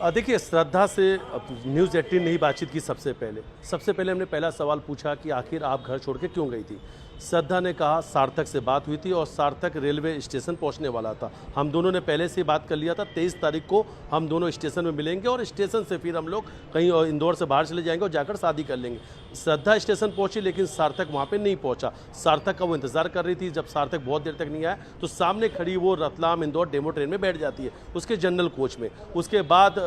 देखिए श्रद्धा से न्यूज़ 18 ने ही बातचीत की सबसे पहले हमने पहला सवाल पूछा कि आखिर आप घर छोड़ के क्यों गई थी। श्रद्धा ने कहा सार्थक से बात हुई थी और सार्थक रेलवे स्टेशन पहुंचने वाला था। हम दोनों ने पहले से ही बात कर लिया था 23 तारीख को हम दोनों स्टेशन में मिलेंगे और स्टेशन से फिर हम लोग कहीं इंदौर से बाहर चले जाएंगे और जाकर शादी कर लेंगे। श्रद्धा स्टेशन पहुंची लेकिन सार्थक वहाँ पे नहीं पहुंचा। सार्थक का वो इंतजार कर रही थी। जब सार्थक बहुत देर तक नहीं आया तो सामने खड़ी वो रतलाम इंदौर डेमो ट्रेन में बैठ जाती है उसके जनरल कोच में। उसके बाद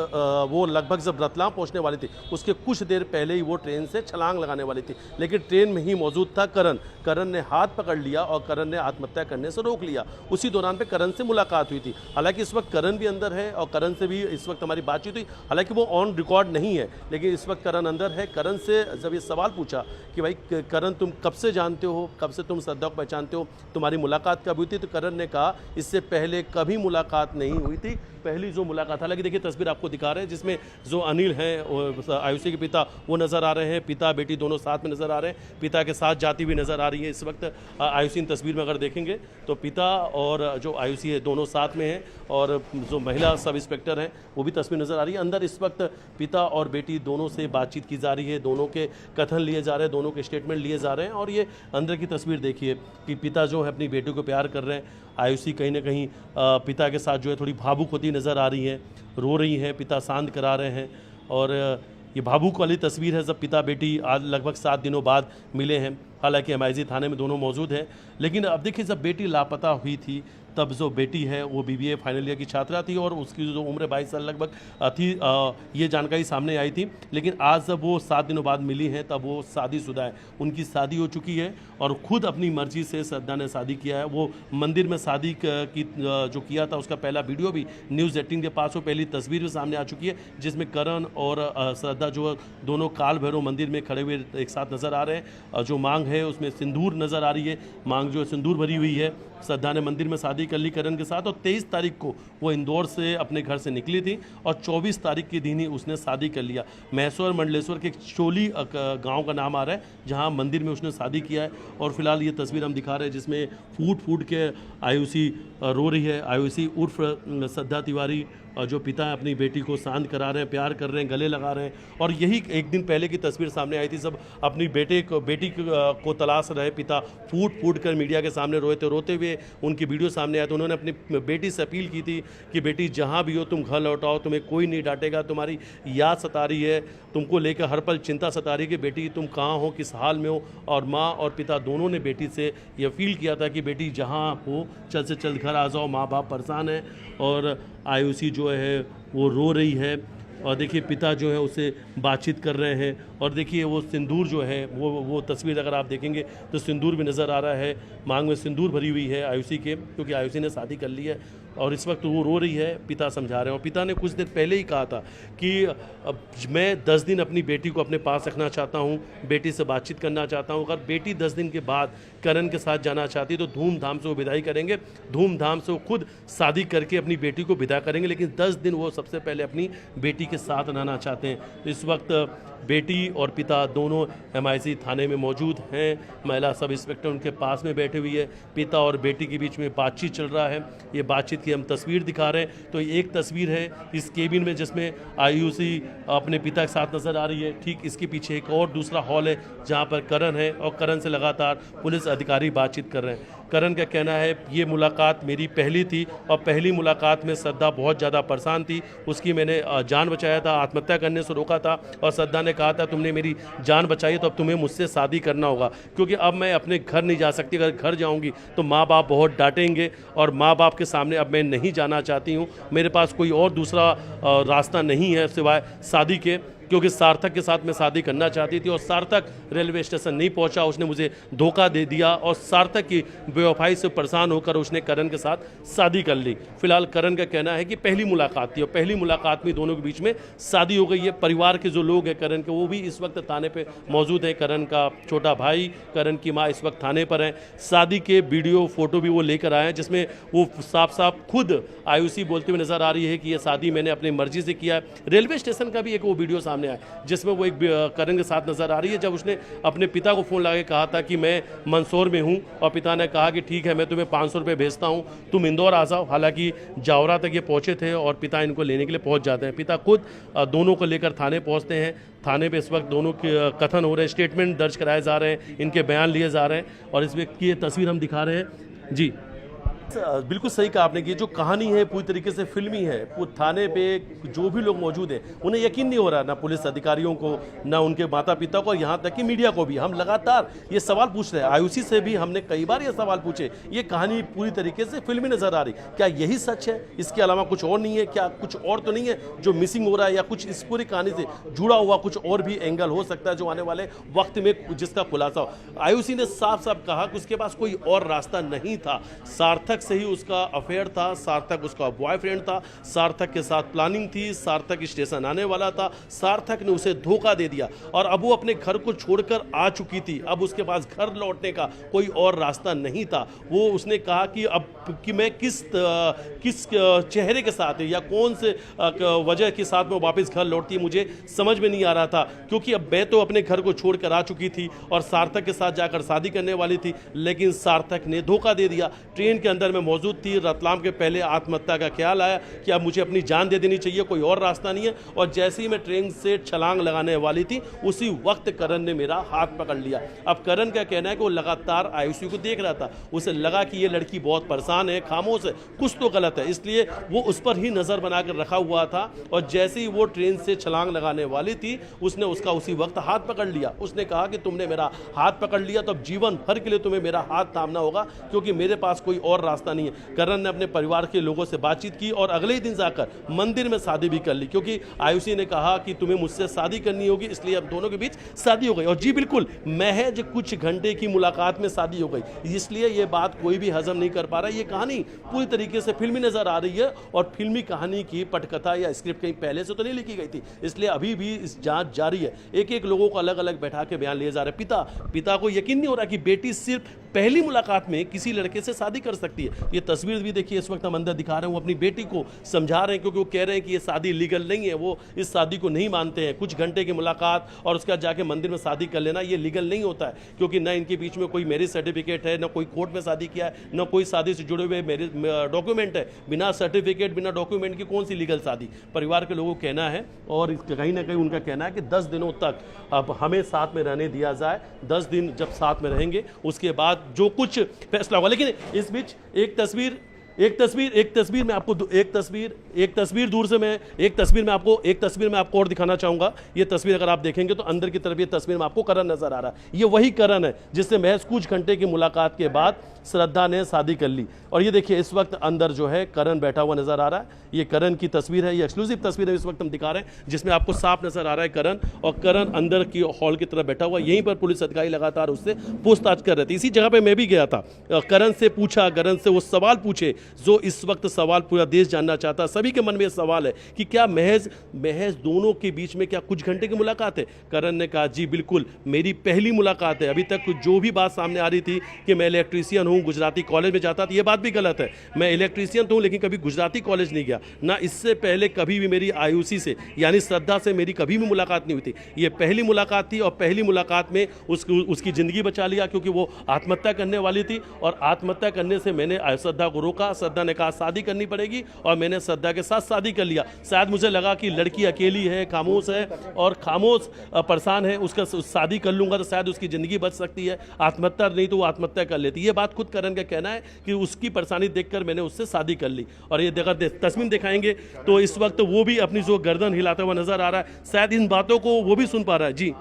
वो लगभग जब रतलाम पहुंचने वाली थी उसके कुछ देर पहले ही वो ट्रेन से छलांग लगाने वाली थी, लेकिन ट्रेन में ही मौजूद था करण ने हाथ पकड़ लिया और करण ने आत्महत्या करने से रोक लिया। उसी दौरान पे करण से मुलाकात हुई थी। हालांकि इस वक्त करण भी अंदर है और करण से भी इस वक्त हमारी बातचीत हुई। हालांकि वो ऑन रिकॉर्ड नहीं है लेकिन इस वक्त करण अंदर है। करण से जब ये सवाल पूछा कि भाई करण तुम कब से जानते हो, कब से तुम श्रद्धा को पहचानते हो, तुम्हारी मुलाकात कब हुई थी, तो करण ने कहा इससे पहले कभी मुलाकात नहीं हुई थी, पहली जो मुलाकात। हालांकि देखिए तस्वीर आपको दिखा रहे हैं जिसमें जो अनिल हैं आयुषी के पिता वो नज़र आ रहे हैं, पिता बेटी दोनों साथ में नज़र आ रहे हैं, पिता के साथ जाती हुई नज़र आ रही है। इस वक्त आयुषी इन तस्वीर में अगर देखेंगे तो पिता और जो आयुषी है दोनों साथ में हैं और जो महिला सब इंस्पेक्टर हैं वो भी तस्वीर नज़र आ रही है। अंदर इस वक्त पिता और बेटी दोनों से बातचीत की जा रही है, दोनों के कथन लिए जा रहे हैं, दोनों के स्टेटमेंट लिए जा रहे हैं। और ये अंदर की तस्वीर देखिए कि पिता जो है अपनी बेटी को प्यार कर रहे हैं। आयुषी कहीं ना कहीं पिता के साथ जो है थोड़ी भावुक होती नज़र आ रही हैं, रो रही हैं, पिता शांत करा रहे हैं। और ये भावुक वाली तस्वीर है जब पिता बेटी आज लगभग 7 दिनों बाद मिले हैं। हालांकि MIG थाने में दोनों मौजूद हैं, लेकिन अब देखिए जब बेटी लापता हुई थी तब जो बेटी है वो BBA फाइनल ईयर की छात्रा थी और उसकी जो उम्र 22 साल लगभग थी, ये जानकारी सामने आई थी। लेकिन आज जब वो 7 दिनों बाद मिली हैं तब वो शादीशुदा है, उनकी शादी हो चुकी है और खुद अपनी मर्जी से श्रद्धा ने शादी किया है। वो मंदिर में शादी की जो किया था उसका पहला वीडियो भी न्यूज़ 18 के पास, वो पहली तस्वीर भी सामने आ चुकी है जिसमें करण और श्रद्धा जो दोनों काल भैरव मंदिर में खड़े हुए एक साथ नज़र आ रहे हैं। जो मांग है उसमें सिंदूर नज़र आ रही है, मांग जो सिंदूर भरी हुई है। श्रद्धा ने मंदिर में शादी कर ली करण के साथ और 23 तारीख को वो इंदौर से अपने घर से निकली थी और 24 तारीख के दिन ही उसने शादी कर लिया। महेश्वर मंडलेश्वर के चोली गांव का नाम आ रहा है जहां मंदिर में उसने शादी किया है। और फिलहाल ये तस्वीर हम दिखा रहे हैं जिसमें फूट फूट के आयुषी रो रही है। आयुषी उर्फ श्रद्धा तिवारी जो पिता है अपनी बेटी को शांत करा रहे हैं, प्यार कर रहे हैं, गले लगा रहे हैं। और यही एक दिन पहले की तस्वीर सामने आई थी जब अपनी बेटी को तलाश रहे पिता फूट फूट कर मीडिया के सामने रोए थे। रोते हुए उनकी वीडियो सामने आया तो उन्होंने अपनी बेटी से अपील की थी कि बेटी जहाँ भी हो तुम घर लौटाओ, तुम्हें कोई नहीं डांटेगा, तुम्हारी याद सता रही है, तुमको लेकर हर पल चिंता सता रही है कि बेटी तुम कहाँ हो, किस हाल में हो। और माँ और पिता दोनों ने बेटी से ये अपील किया था कि बेटी जहाँ हो जल्द से जल्द घर आ जाओ, माँ बाप परेशान हैं। और आयुषी जो है वो रो रही है और देखिए पिता जो है उससे बातचीत कर रहे हैं। और देखिए वो सिंदूर जो है वो तस्वीर अगर आप देखेंगे तो सिंदूर भी नज़र आ रहा है, मांग में सिंदूर भरी हुई है आयुषी के, क्योंकि आयुषी ने शादी कर ली है और इस वक्त वो रो रही है, पिता समझा रहे हैं। और पिता ने कुछ देर पहले ही कहा था कि मैं 10 दिन अपनी बेटी को अपने पास रखना चाहता हूँ, बेटी से बातचीत करना चाहता हूँ। अगर बेटी 10 दिन के बाद करण के साथ जाना चाहती है तो धूमधाम से वो विदाई करेंगे, धूमधाम से वो खुद शादी करके अपनी बेटी को विदा करेंगे। लेकिन 10 दिन वो सबसे पहले अपनी बेटी के साथ रहना चाहते हैं। इस वक्त बेटी और पिता दोनों MIG थाने में मौजूद हैं। महिला सब इंस्पेक्टर उनके पास में बैठे हुई है। पिता और बेटी के बीच में बातचीत चल रहा है। ये बातचीत की हम तस्वीर दिखा रहे हैं। तो एक तस्वीर है इस केबिन में जिसमें आयुषी अपने पिता के साथ नज़र आ रही है। ठीक इसके पीछे एक और दूसरा हॉल है जहाँ पर करण है और करण से लगातार पुलिस अधिकारी बातचीत कर रहे हैं। करण का कहना है ये मुलाकात मेरी पहली थी और पहली मुलाकात में श्रद्धा बहुत ज़्यादा परेशान थी, उसकी मैंने जान बचाया था, आत्महत्या करने से रोका था। और श्रद्धा ने कहा था तुमने मेरी जान बचाई तो अब तुम्हें मुझसे शादी करना होगा, क्योंकि अब मैं अपने घर नहीं जा सकती। अगर घर जाऊंगी तो माँ बाप बहुत डांटेंगे और माँ बाप के सामने अब मैं नहीं जाना चाहती हूँ। मेरे पास कोई और दूसरा रास्ता नहीं है सिवाय शादी के, क्योंकि सार्थक के साथ मैं शादी करना चाहती थी और सार्थक रेलवे स्टेशन नहीं पहुंचा, उसने मुझे धोखा दे दिया और सार्थक की बेवफाई से परेशान होकर उसने करण के साथ शादी कर ली। फिलहाल करण का कहना है कि पहली मुलाकात थी और पहली मुलाकात में दोनों के बीच में शादी हो गई है। परिवार के जो लोग हैं करण के वो भी इस वक्त थाने पे मौजूद हैं। करण का छोटा भाई, करण की माँ इस वक्त थाने पर हैं। शादी के वीडियो फोटो भी वो लेकर आए हैं जिसमें वो साफ साफ खुद आयुषी बोलते हुए नजर आ रही है कि ये शादी मैंने अपनी मर्जी से किया है। रेलवे स्टेशन का भी एक वो वीडियो सामने सामने आए, जिसमें वो एक करण के साथ नजर आ रही है जब उसने अपने पिता को फ़ोन लगा के कहा था कि मैं मंदसौर में हूँ, और पिता ने कहा कि ठीक है मैं तुम्हें 500 रुपये भेजता हूँ, तुम इंदौर आ जाओ। हालांकि जावरा तक ये पहुँचे थे और पिता इनको लेने के लिए पहुँच जाते हैं। पिता खुद दोनों को लेकर थाने पहुँचते हैं। थाने पे इस वक्त दोनों के कथन हो रहे हैं, स्टेटमेंट दर्ज कराए जा रहे हैं, इनके बयान लिए जा रहे हैं, और इस व्यक्ति की ये तस्वीर हम दिखा रहे हैं। जी बिल्कुल सही कहा आपने कि जो कहानी है पूरी तरीके से फिल्मी है। थाने पे जो भी लोग मौजूद हैं उन्हें यकीन नहीं हो रहा, ना पुलिस अधिकारियों को, ना उनके माता पिता को, यहाँ तक कि मीडिया को भी। हम लगातार ये सवाल पूछ रहे हैं, आयुषी से भी हमने कई बार ये सवाल पूछे। ये कहानी पूरी तरीके से फिल्मी नजर आ रही, क्या यही सच है? इसके अलावा कुछ और नहीं है? क्या कुछ और तो नहीं है जो मिसिंग हो रहा है, या कुछ इस पूरी कहानी से जुड़ा हुआ कुछ और भी एंगल हो सकता है जो आने वाले वक्त में जिसका खुलासा हो? आयुषी ने साफ साफ कहा कि उसके पास कोई और रास्ता नहीं था। सार्थक से ही उसका अफेयर था, सार्थक उसका बॉयफ्रेंड था, सार्थक के साथ प्लानिंग थी, सार्थक स्टेशन आने वाला था, सार्थक ने उसे धोखा दे दिया और अब वो अपने घर को छोड़कर आ चुकी थी। अब उसके पास घर लौटने का कोई और रास्ता नहीं था। वो उसने कहा कि अब कि मैं किस चेहरे के साथ या कौन से वजह के साथ में वापस घर लौटती है मुझे समझ में नहीं आ रहा था, क्योंकि अब मैं तो अपने घर को छोड़कर आ चुकी थी और सार्थक के साथ जाकर शादी करने वाली थी, लेकिन सार्थक ने धोखा दे दिया। ट्रेन के अंदर मैं मौजूद थी, रतलाम के पहले आत्महत्या का ख्याल आया कि अब मुझे अपनी जान दे देनी चाहिए, कोई और रास्ता नहीं है। और जैसे ही मैं ट्रेन से छलांग लगाने वाली थी उसी वक्त करण ने मेरा हाथ पकड़ लिया। अब करण का कहना है कि वो लगातार आयुषी को देख रहा था, उसे लगा कि ये लड़की बहुत परेशान है, खामोश है, कुछ तो गलत है, इसलिए वो उस पर ही नजर बनाकर रखा हुआ था। और जैसे ही वो ट्रेन से छलांग लगाने वाली थी उसने उसका उसी वक्त हाथ पकड़ लिया। उसने कहा कि तुमने मेरा हाथ पकड़ लिया तो अब जीवन भर के लिए तुम्हें मेरा हाथ थामना होगा, क्योंकि मेरे पास कोई और रास्ता नहीं है। करण ने अपने परिवार के लोगों से बातचीत की और अगले ही दिन जाकर मंदिर में शादी भी कर ली, क्योंकि आयुषी ने कहा कि तुम्हें मुझसे शादी करनी होगी, इसलिए अब दोनों के बीच शादी हो गई। और जी बिल्कुल, महज कुछ घंटे की मुलाकात में शादी हो गई, इसलिए ये बात कोई भी हजम नहीं कर पा रहा। ये कहानी पूरी तरीके से फिल्मी नजर आ रही है और फिल्मी कहानी की पटकथा या स्क्रिप्ट कहीं पहले से तो नहीं लिखी गई थी, इसलिए अभी भी इस जांच जारी है। एक एक लोगों को अलग अलग बैठा के बयान लिए जा रहे हैं। पिता को यकीन नहीं हो रहा कि बेटी सिर्फ पहली मुलाकात में किसी लड़के से शादी कर सकती है। ये तस्वीर भी देखिए, इस वक्त हम अंदर दिखा रहे हैं, वो अपनी बेटी को समझा रहे हैं, क्योंकि वो कह रहे हैं कि ये शादी लीगल नहीं है, वो इस शादी को नहीं मानते हैं। कुछ घंटे की मुलाकात और उसके बाद जाके मंदिर में शादी कर लेना ये लीगल नहीं होता है, क्योंकि न इनके बीच में कोई मैरिज सर्टिफिकेट है, न कोई कोर्ट में शादी किया है, न कोई शादी से जुड़े हुए मैरिज डॉक्यूमेंट है। बिना सर्टिफिकेट, बिना डॉक्यूमेंट की कौन सी लीगल शादी? परिवार के लोगों को कहना है, और कहीं ना कहीं उनका कहना है कि 10 दिनों तक अब हमें साथ में रहने दिया जाए। 10 दिन जब साथ में रहेंगे उसके बाद जो कुछ फैसला होगा। लेकिन इस बीच एक तस्वीर में आपको एक तस्वीर दूर से मैं एक तस्वीर में आपको और दिखाना चाहूंगा। ये तस्वीर अगर आप देखेंगे तो अंदर की तरफ ये तस्वीर में आपको करण नजर आ रहा है। ये वही करण है जिससे महज कुछ घंटे की मुलाकात के बाद श्रद्धा ने शादी कर ली। और ये देखिए, इस वक्त अंदर जो है करण बैठा हुआ नजर आ रहा है। ये करण की तस्वीर है, ये एक्सक्लूसिव तस्वीर है इस वक्त हम दिखा रहे हैं, जिसमें आपको साफ नजर आ रहा है करण, और करण अंदर की हॉल की तरफ बैठा हुआ। यहीं पर पुलिस अधिकारी लगातार उससे पूछताछ कर रहे थे। इसी जगह पे मैं भी गया था, करण से पूछा, करण से वो सवाल पूछे जो इस वक्त सवाल पूरा देश जानना चाहता है। सभी के मन में सवाल है कि क्या महज दोनों के बीच में क्या कुछ घंटे की मुलाकात है? करण ने कहा जी बिल्कुल, मेरी पहली मुलाकात है। अभी तक जो भी बात सामने आ रही थी कि मैं इलेक्ट्रीशियन हूं, गुजराती कॉलेज में जाता था, ये बात भी गलत है। मैं इलेक्ट्रीशियन तो हूं लेकिन कभी गुजराती कॉलेज नहीं गया, ना इससे पहले कभी भी मेरी आयुषी से यानी श्रद्धा से मेरी कभी भी मुलाकात नहीं हुई थी। ये पहली मुलाकात थी और पहली मुलाकात में उसकी जिंदगी बचा लिया, क्योंकि वो आत्महत्या करने वाली थी और आत्महत्या करने से मैंने श्रद्धा को रोका। श्रद्धा ने कहा शादी करनी पड़ेगी और मैंने श्रद्धा के साथ शादी कर लिया। शायद मुझे लगा कि लड़की अकेली है, खामोश है और खामोश परेशान है, उसका शादी कर लूंगा तो शायद उसकी जिंदगी बच सकती है, आत्महत्या नहीं तो वो आत्महत्या कर लेती। ये बात खुद करण का कहना है कि उसकी परेशानी देखकर मैंने उससे शादी कर ली। और ये तस्वीर दिखाएंगे तो इस वक्त वो भी अपनी जो गर्दन हिलाता हुआ नजर आ रहा है, शायद इन बातों को वो भी सुन पा रहा है। जी,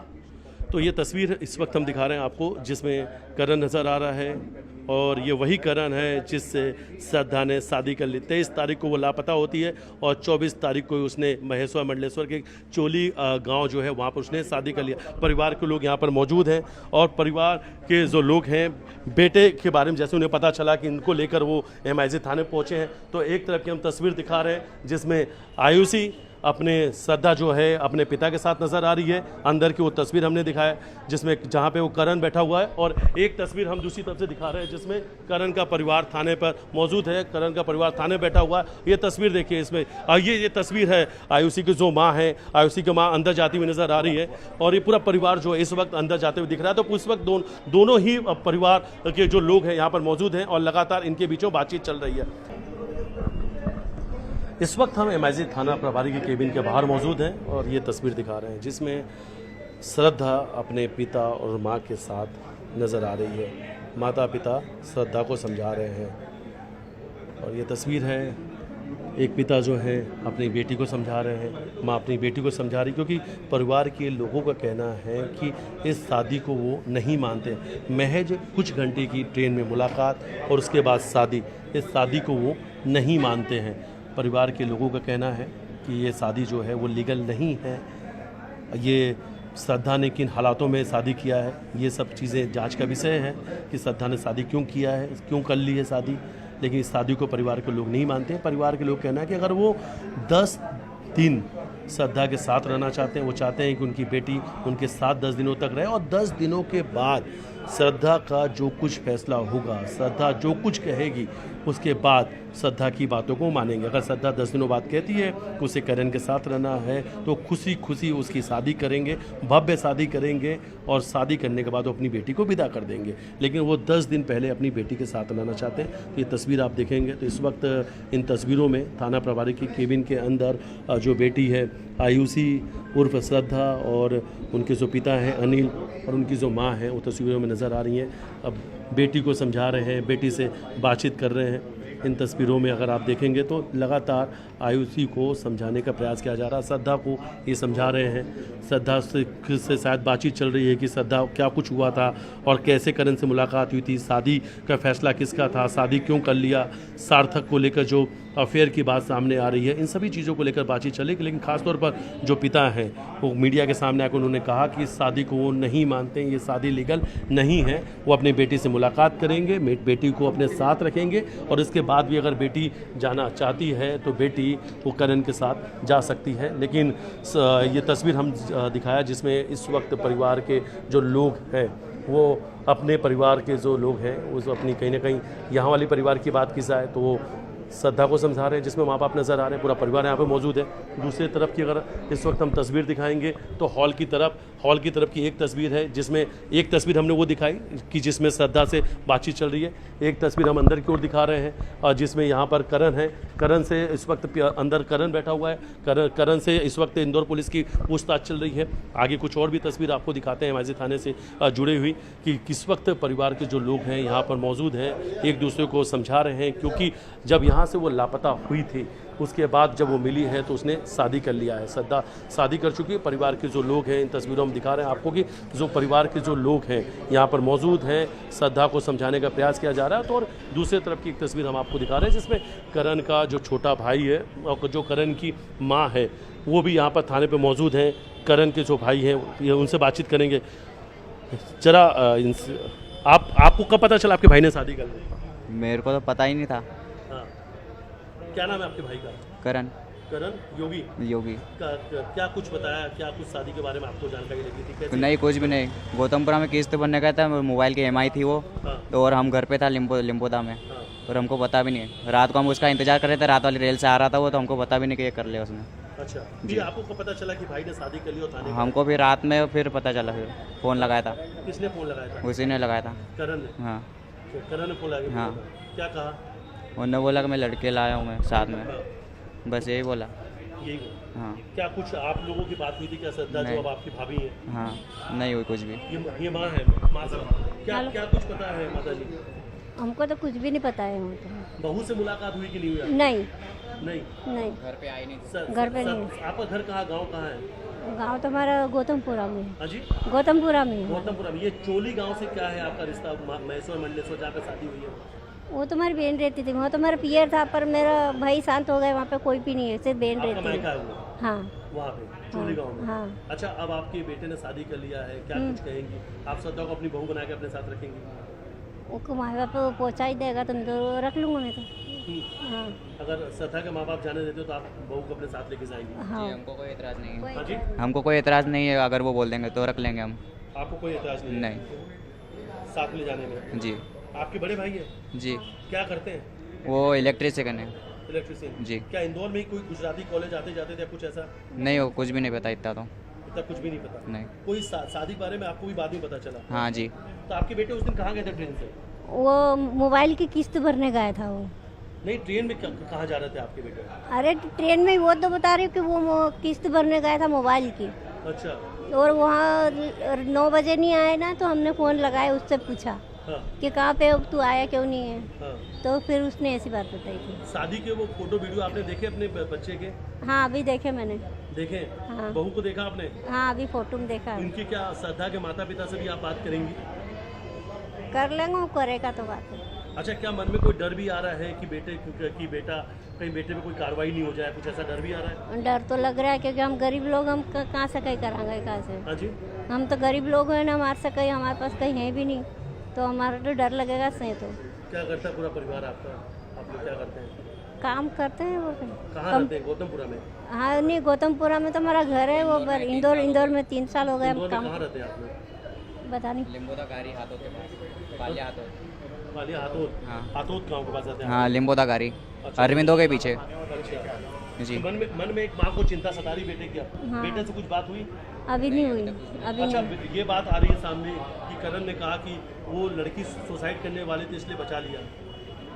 तो ये तस्वीर इस वक्त हम दिखा रहे हैं आपको, जिसमें करण नजर आ रहा है और ये वही करण है जिससे श्रद्धा ने शादी कर ली। 23 तारीख को वो लापता होती है और 24 तारीख को उसने महेश्वर मंडलेश्वर के चोली गांव जो है वहाँ पर उसने शादी कर लिया। परिवार के लोग यहाँ पर मौजूद हैं और परिवार के जो लोग हैं, बेटे के बारे में जैसे उन्हें पता चला कि इनको लेकर वो MIG थाने पहुँचे हैं, तो एक तरफ की हम तस्वीर दिखा रहे हैं जिसमें आयुषी अपने श्रद्धा जो है अपने पिता के साथ नज़र आ रही है। अंदर की वो तस्वीर हमने दिखाया जिसमें जहाँ पे वो करण बैठा हुआ है, और एक तस्वीर हम दूसरी तरफ से दिखा रहे हैं जिसमें करण का परिवार थाने पर मौजूद है। करण का परिवार थाने बैठा हुआ है। ये तस्वीर देखिए इसमें, ये तस्वीर है आयुषी की जो माँ है, आयुषी की माँ अंदर जाती हुई नज़र आ रही है, और ये पूरा परिवार जो इस वक्त अंदर जाते हुए दिख रहा है। तो उस वक्त दोनों ही परिवार के जो लोग हैं यहाँ पर मौजूद हैं और लगातार इनके बीचों बातचीत चल रही है। इस वक्त हम MIG थाना प्रभारी के केबिन के बाहर मौजूद हैं और ये तस्वीर दिखा रहे हैं जिसमें श्रद्धा अपने पिता और माँ के साथ नज़र आ रही है। माता पिता श्रद्धा को समझा रहे हैं और ये तस्वीर है, एक पिता जो है अपनी बेटी को समझा रहे हैं, माँ अपनी बेटी को समझा रही, क्योंकि परिवार के लोगों का कहना है कि इस शादी को वो नहीं मानते। महज कुछ घंटे की ट्रेन में मुलाकात और उसके बाद शादी, इस शादी को वो नहीं मानते हैं। परिवार के लोगों का कहना है कि ये शादी जो है वो लीगल नहीं है। ये श्रद्धा ने किन हालातों में शादी किया है, ये सब चीज़ें जांच का विषय है कि श्रद्धा ने शादी क्यों किया है, क्यों कर ली है शादी। लेकिन इस शादी को परिवार के लोग नहीं मानते हैं। परिवार के लोग कहना है कि अगर वो 10 दिन श्रद्धा के साथ रहना चाहते हैं, वो चाहते हैं कि उनकी बेटी उनके साथ 10 दिनों तक रहे, और 10 दिनों के बाद श्रद्धा का जो कुछ फैसला होगा, श्रद्धा जो कुछ कहेगी, उसके बाद श्रद्धा की बातों को मानेंगे। अगर श्रद्धा 10 दिनों बाद कहती है कि उसे करण के साथ रहना है तो खुशी खुशी उसकी शादी करेंगे, भव्य शादी करेंगे, और शादी करने के बाद वो अपनी बेटी को विदा कर देंगे। लेकिन वो 10 दिन पहले अपनी बेटी के साथ रहना चाहते हैं। तो ये तस्वीर आप देखेंगे तो इस वक्त इन तस्वीरों में थाना प्रभारी की केबिन के अंदर जो बेटी है आयुषी उर्फ श्रद्धा और उनके जो पिता हैं अनिल और उनकी जो माँ है वो तस्वीरों में नज़र आ रही हैं। अब बेटी को समझा रहे हैं, बेटी से बातचीत कर रहे हैं। इन तस्वीरों में अगर आप देखेंगे तो लगातार आयुषी को समझाने का प्रयास किया जा रहा है, श्रद्धा को ये समझा रहे हैं। श्रद्धा से शायद बातचीत चल रही है कि श्रद्धा क्या कुछ हुआ था और कैसे करण से मुलाकात हुई थी, शादी का फैसला किसका था, शादी क्यों कर लिया, सार्थक को लेकर जो अफेयर की बात सामने आ रही है, इन सभी चीज़ों को लेकर बातचीत चलेगी। लेकिन खासतौर पर जो पिता हैं वो मीडिया के सामने आकर उन्होंने कहा कि इस शादी को वो नहीं मानते, ये शादी लीगल नहीं है। वो अपनी बेटी से मुलाकात करेंगे, बेटी को अपने साथ रखेंगे, और इसके बाद भी अगर बेटी जाना चाहती है तो बेटी वो करण के साथ जा सकती है। लेकिन ये तस्वीर हम दिखाया जिसमें इस वक्त परिवार के जो लोग हैं वो अपने परिवार के जो लोग हैं वो अपनी कहीं ना कहीं यहाँ वाली परिवार की बात की जाए तो वो श्रद्धा को समझा रहे हैं, जिसमें माँ बाप नज़र आ रहे हैं, पूरा परिवार यहाँ पे मौजूद है। दूसरी तरफ की अगर इस वक्त हम तस्वीर दिखाएंगे तो हॉल की तरफ की एक तस्वीर है, जिसमें एक तस्वीर हमने वो दिखाई कि जिसमें श्रद्धा से बातचीत चल रही है। एक तस्वीर हम अंदर की ओर दिखा रहे हैं और जिसमें यहाँ पर करण है। करण से इस वक्त अंदर करण बैठा हुआ है। करण से इस वक्त इंदौर पुलिस की पूछताछ चल रही है। आगे कुछ और भी तस्वीर आपको दिखाते हैं MIG थाने से जुड़े हुई कि किस वक्त परिवार के जो लोग हैं यहाँ पर मौजूद हैं, एक दूसरे को समझा रहे हैं। क्योंकि जब यहाँ से वो लापता हुई थी उसके बाद जब वो मिली है तो उसने शादी कर लिया है, श्रद्धा शादी कर चुकी है। परिवार के जो लोग हैं, इन तस्वीरों में दिखा रहे हैं आपको कि जो परिवार के जो लोग हैं यहाँ पर मौजूद हैं, श्रद्धा को समझाने का प्रयास किया जा रहा है। तो और दूसरे तरफ की एक तस्वीर हम आपको दिखा रहे हैं जिसमें करण का जो छोटा भाई है और जो करण की माँ है वो भी यहाँ पर थाने पर मौजूद हैं। करण के जो भाई हैं उनसे बातचीत करेंगे। जरा आपको कब पता चला आपके भाई ने शादी कर ली? मेरे को तो पता ही नहीं था। क्या नाम है आपके भाई का? करण योगी क्या कुछ बताया, क्या कुछ शादी के बारे में आपको जानकारी लगी थी? कैसे? नहीं, कुछ भी नहीं। गौतमपुरा में किस्त बनने गया था, मोबाइल की EMI थी वो। तो और हम घर पे था लिम्पोदा में। और हमको पता भी नहीं। रात को हम उसका इंतजार कर रहे थे, रात वाली रेल से आ रहा था वो, तो हमको पता भी नहीं कि ये कर लिया उसने। अच्छा, फिर आपको कब पता चला कि भाई ने शादी कर ली? और थाने हमको भी रात में फिर पता चला, फिर फ़ोन लगाया था। किसने फ़ोन लगाया था? उसी ने लगाया था, करण ने? हाँ। करण ने फ़ोन लगाया? हाँ। क्या कहा? उन्होंने बोला कि मैं लड़के लाया हूँ मैं साथ में, बस यही बोला। यही? हाँ। क्या कुछ आप लोगों की बात हुई थी क्या? श्रद्धा जो अब आपकी भाभी है? हाँ, नहीं हुई कुछ भी। ये माँ है, माँ साहब क्या कुछ पता है माता जी? हमको तो कुछ भी नहीं पता है। तो बहू से मुलाकात हुई कि नहीं हुई? नहीं घर पे आई नहीं। घर पे नहीं। आपका घर कहाँ, गाँव कहाँ है? गांव तो हमारा गौतमपुरा में है। हाँ जी, गौतमपुरा में है। गौतमपुरा में। ये चोली गांव से क्या है आपका रिश्ता? मैसूर मंडलेश्वर जहाँ पे शादी हुई है? वो तो हमारी बहन रहती थी, वहाँ तो हमारा पियर था, पर मेरा भाई शांत हो गया, वहाँ पे कोई भी नहीं है, सिर्फ बहन आपका रहती मायका है। है वो? हाँ, वहाँ पे चोली गांव में? हाँ। अच्छा, अब आपके बेटे ने शादी कर लिया है, क्या कुछ कहेंगी? आप श्रद्धा को अपनी बहू बना के अपने साथ रखेंगी? वो माँ बाप पहुँचा ही देगा तो रख लूँगा मैं तो। हाँ अगर श्रद्धा के माँ बाप जाने देते हो तो आप बहू को अपने साथ लेके जाएंगे? हाँ हमको कोई एतराज़ नहीं है, हाँ जी, हमको कोई एतराज़ नहीं है, अगर वो बोल देंगे तो रख लेंगे हम। आपको कोई एतराज नहीं है नहीं साथ ले जाने में? जी आपके बड़े भाई हैं, जी, क्या करते हैं? वो इलेक्ट्रिशियन है इलेक्ट्रिशियन। जी। क्या इंदौर में ही कोई गुजराती कॉलेज आते जाते थे, कुछ ऐसा? नहीं, वो कुछ भी नहीं पता इतना तो। इतना कुछ भी नहीं पता? नहीं। कोई शादी के बारे में आपको भी बाद में पता चला? हाँ जी। तो आपके बेटे उस दिन कहाँ गए थे ट्रेन से? वो मोबाइल की किस्त भरने गया था वो। नहीं, ट्रेन में कहाँ जा रहे थे आपके बेटे? अरे ट्रेन में वो तो बता रही हूँ कि वो किस्त भरने गया था मोबाइल की, अच्छा। और वहाँ 9 बजे नहीं आए ना, तो हमने फ़ोन लगाया, उससे पूछा हाँ कि कहाँ पे हो, तू आया क्यों नहीं है। हाँ। तो फिर उसने ऐसी बात बताई थी। शादी के वो फोटो वीडियो आपने देखे अपने बच्चे के? हाँ अभी देखे मैंने। देखे? हाँ। बहू को देखा आपने? हाँ अभी फोटो में देखा है। उनके क्या श्रद्धा के माता पिता से भी आप बात करेंगी? कर लेंगे, वो करेगा तो बात है। अच्छा, क्या मन में कोई डर भी आ रहा है कि बेटा कहीं बेटे पे कोई कार्रवाई नहीं हो जाए, कुछ ऐसा डर भी आ रहा है? डर तो लग रहा है क्योंकि हम गरीब लोग, हम कहाँ से कहीं कराएंगे, कहाँ से। हाँ जी। हम तो गरीब लोग हैं ना, हमारे से कहीं, हमारे पास कहीं है भी नहीं, तो हमारा तो डर लगेगा सही। तो क्या करता है पूरा परिवार आपका? आप लोग क्या करते हैं? काम करते हैं वो। कहाँ रहते हैं? गौतमपुरा में? हाँ नहीं, गौतमपुरा में तो हमारा घर है वो, पर इंदौर में 3 साल हो गए हम इंदौर में काम। कहाँ रहते हैं आप लोग? बता नहीं। लिम्बोदा गाड़ी हाथों के पास, कालिया हाथों। वाली हाथोद? हाँ। हाथोद गाँव के पास रहते हैं? हाँ, लिम्बोदा गाड़ी, अच्छा। अरविंदो के पीछे अच्छा। जी। तो मन में एक माँ को चिंता सता रही बेटे की? हाँ। बेटे से कुछ बात हुई? अभी नहीं हुई, अभी अच्छा, नहीं। ये बात आ रही है सामने कि करण ने कहा कि वो लड़की सुसाइड करने वाली थी इसलिए बचा लिया।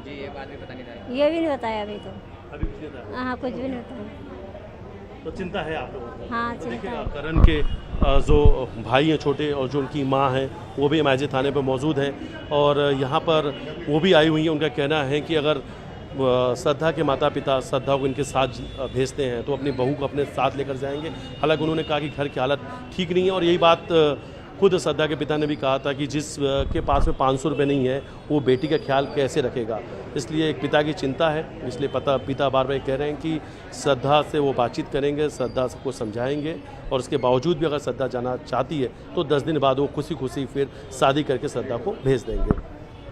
जी, ये बात भी पता नहीं था। ये भी नहीं बताया अभी तो। अभी कुछ नहीं था? हाँ कुछ भी नहीं बताया। तो चिंता है आप लोगों को? हाँ, तो चिंता देखिए, है। करण के जो भाई हैं छोटे और जो उनकी माँ हैं वो भी एमआईजे थाने पर मौजूद हैं और यहाँ पर वो भी आई हुई हैं। उनका कहना है कि अगर श्रद्धा के माता पिता श्रद्धा को इनके साथ भेजते हैं तो अपनी बहू को अपने साथ लेकर जाएंगे। हालांकि उन्होंने कहा कि घर की हालत ठीक नहीं है और यही बात खुद श्रद्धा के पिता ने भी कहा था कि जिस के पास में 500 रुपये नहीं है वो बेटी का ख्याल कैसे रखेगा। इसलिए एक पिता की चिंता है, इसलिए पिता बार बार कह रहे हैं कि श्रद्धा से वो बातचीत करेंगे, श्रद्धा को समझाएंगे और उसके बावजूद भी अगर श्रद्धा जाना चाहती है तो 10 दिन बाद वो खुशी खुशी फिर शादी करके श्रद्धा को भेज देंगे।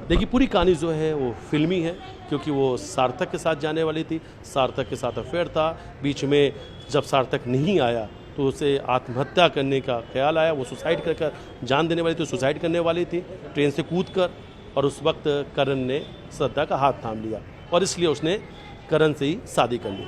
देखिए, पूरी कहानी जो है वो फिल्मी है क्योंकि वो सार्थक के साथ जाने वाली थी, सार्थक के साथ अफेयर था, बीच में जब सार्थक नहीं आया तो उसे आत्महत्या करने का ख्याल आया, वो सुसाइड कर जान देने वाली थी, सुसाइड करने वाली थी ट्रेन से कूदकर, और उस वक्त करण ने श्रद्धा का हाथ थाम लिया और इसलिए उसने करण से ही शादी कर ली।